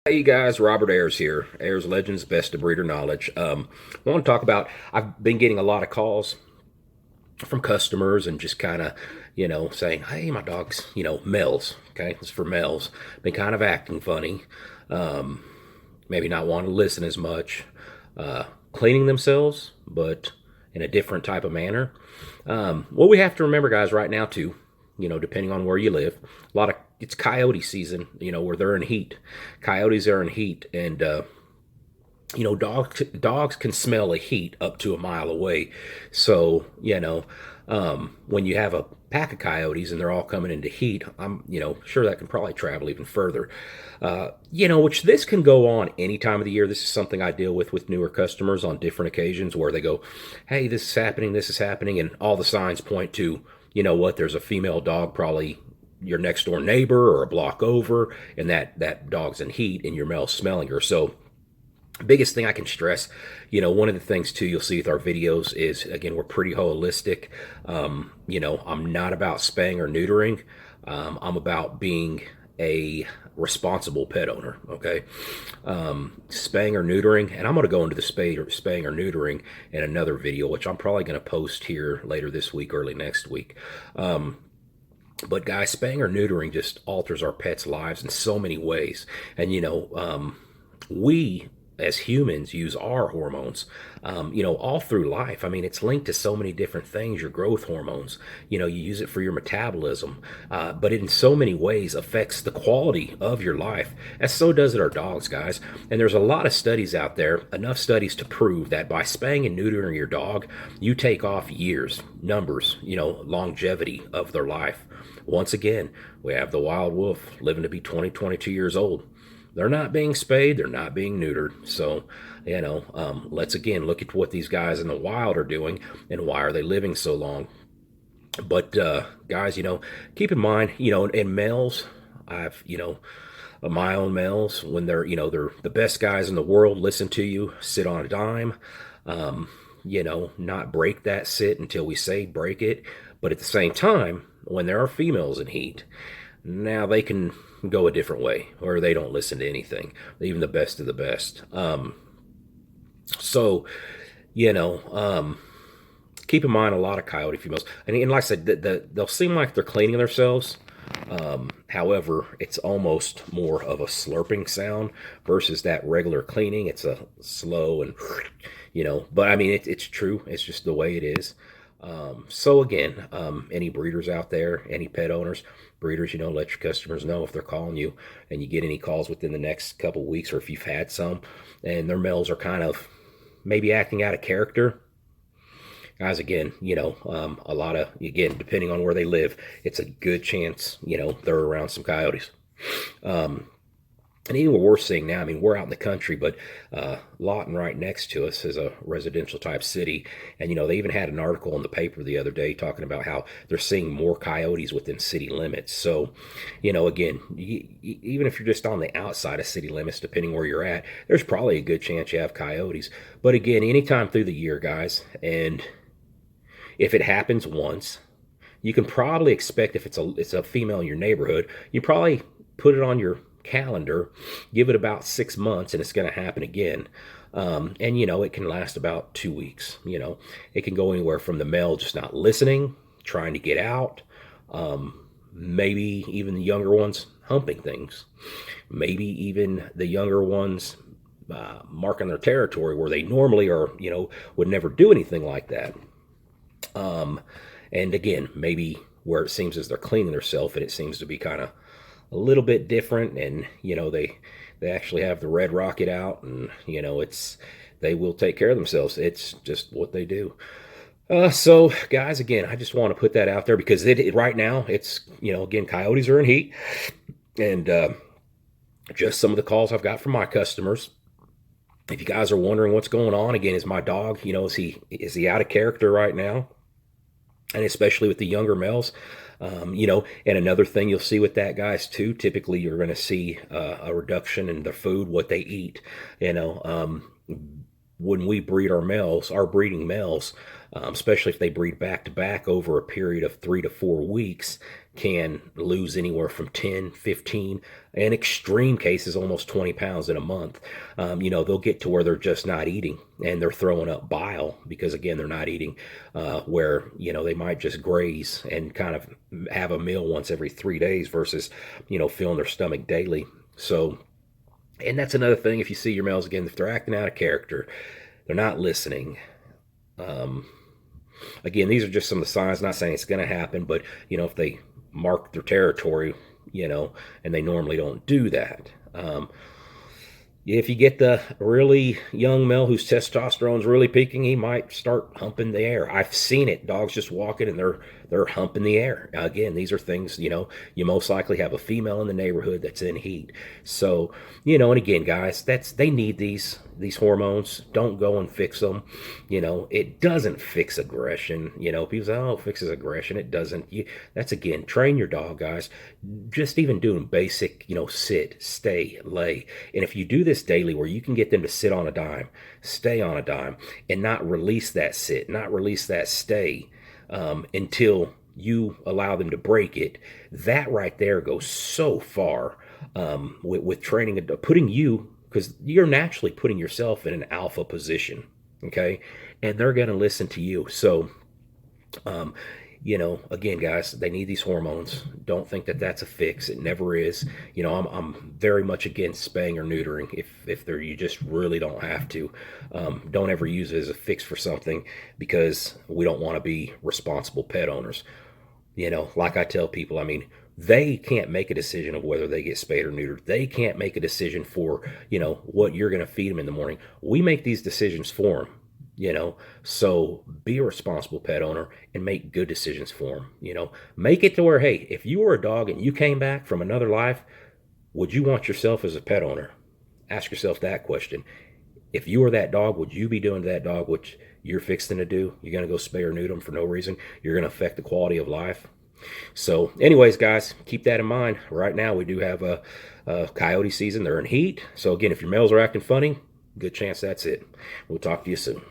Hey guys, Robert Ayers here. Ayers Legends, best of breeder knowledge. I want to talk about. I've been getting a lot of calls from customers and just kind of, saying, "Hey, my dog's, males. Okay, this is for males. Been kind of acting funny. Um, Maybe not wanting to listen as much. Cleaning themselves, but in a different type of manner. What we have to remember, guys, right now too, depending on where you live, a lot of it's coyote season. Where they're in heat. Coyotes are in heat, and dogs can smell a heat up to a mile away. So when you have a pack of coyotes and they're all coming into heat, I'm sure that can probably travel even further. Which this can go on any time of the year. This is something I deal with newer customers on different occasions where they go, "Hey, this is happening," and all the signs point to, there's a female dog probably your next door neighbor or a block over, and that dog's in heat and your male's smelling her. So biggest thing I can stress, one of the things too you'll see with our videos is, again, we're pretty holistic. I'm not about spaying or neutering. I'm about being a responsible pet owner. Okay. Spaying or neutering, and I'm going to go into the spaying or neutering in another video, which I'm probably going to post here later this week, early next week. But guys, spaying or neutering just alters our pets' lives in so many ways. And we as humans use our hormones, all through life. I mean, it's linked to so many different things. Your growth hormones, you use it for your metabolism, but it in so many ways affects the quality of your life. As so does it our dogs, guys. And there's a lot of studies out there, enough studies to prove that by spaying and neutering your dog, you take off years, numbers, longevity of their life. Once again, we have the wild wolf living to be 20, 22 years old. They're not being spayed, they're not being neutered. So, let's again look at what these guys in the wild are doing and why are they living so long. But guys, keep in mind, in males, I've, my own males, when they're the best guys in the world, listen to you, sit on a dime, not break that sit until we say break it. But at the same time, when there are females in heat, now they can go a different way, or they don't listen to anything, even the best of the best. So, you know, um, keep in mind a lot of coyote females, and like I said, they'll seem like they're cleaning themselves. However, it's almost more of a slurping sound versus that regular cleaning. It's a slow and, but I mean, it's true. It's just the way it is. So again, any breeders out there, any pet owners, breeders, let your customers know if they're calling you and you get any calls within the next couple of weeks, or if you've had some and their males are kind of maybe acting out of character. Guys, again, a lot of, again, depending on where they live, it's a good chance, they're around some coyotes. Um, and even what we're seeing now, I mean, we're out in the country, but Lawton right next to us is a residential type city. And, they even had an article in the paper the other day talking about how they're seeing more coyotes within city limits. So, again, even if you're just on the outside of city limits, depending where you're at, there's probably a good chance you have coyotes. But again, anytime through the year, guys, and if it happens once, you can probably expect, if it's a female in your neighborhood, you probably put it on your calendar, give it about 6 months, and it's going to happen again. And it can last about 2 weeks. It can go anywhere from the male just not listening, trying to get out, maybe even the younger ones humping things, maybe even the younger ones marking their territory where they normally are, would never do anything like that. And again, maybe where it seems as they're cleaning themselves, and it seems to be kind of a little bit different, and they actually have the red rocket out, and they will take care of themselves. It's just what they do. So guys, again, I just want to put that out there because right now it's, again, coyotes are in heat, and just some of the calls I've got from my customers. If you guys are wondering what's going on, again, is my dog, is he out of character right now? And especially with the younger males, and another thing you'll see with that, guys, too, typically you're going to see a reduction in the food, what they eat. When we breed our breeding males, especially if they breed back to back over a period of 3 to 4 weeks, can lose anywhere from 10, 15, in extreme cases, almost 20 pounds in a month. They'll get to where they're just not eating and they're throwing up bile because, again, they're not eating, where, they might just graze and kind of have a meal once every 3 days versus, filling their stomach daily. So, and that's another thing. If you see your males, again, if they're acting out of character, they're not listening. Um, Again, these are just some of the signs. Not saying it's going to happen, but if they mark their territory, and they normally don't do that. If you get the really young male whose testosterone's really peaking, he might start humping the air. I've seen it. Dogs just walking and they're humping the air. Again, these are things, you most likely have a female in the neighborhood that's in heat. So, and again, guys, they need these hormones. Don't go and fix them. It doesn't fix aggression. People say, oh, it fixes aggression. It doesn't. That's, again, train your dog, guys. Just even doing basic, sit, stay, lay. And if you do this daily, where you can get them to sit on a dime, stay on a dime, and not release that sit, not release that stay, until you allow them to break it, that right there goes so far, with training, putting you, because you're naturally putting yourself in an alpha position, okay? And they're going to listen to you. So, again, guys, they need these hormones. Don't think that that's a fix. It never is. I'm very much against spaying or neutering if you just really don't have to. Don't ever use it as a fix for something, because we don't want to be responsible pet owners. Like I tell people, they can't make a decision of whether they get spayed or neutered. They can't make a decision for, what you're going to feed them in the morning. We make these decisions for them. So be a responsible pet owner and make good decisions for them. Make it to where, hey, if you were a dog and you came back from another life, would you want yourself as a pet owner? Ask yourself that question. If you were that dog, would you be doing to that dog what you're fixing to do? You're going to go spay or neuter them for no reason. You're going to affect the quality of life. So anyways, guys, keep that in mind. Right now we do have a coyote season. They're in heat. So again, if your males are acting funny, good chance that's it. We'll talk to you soon.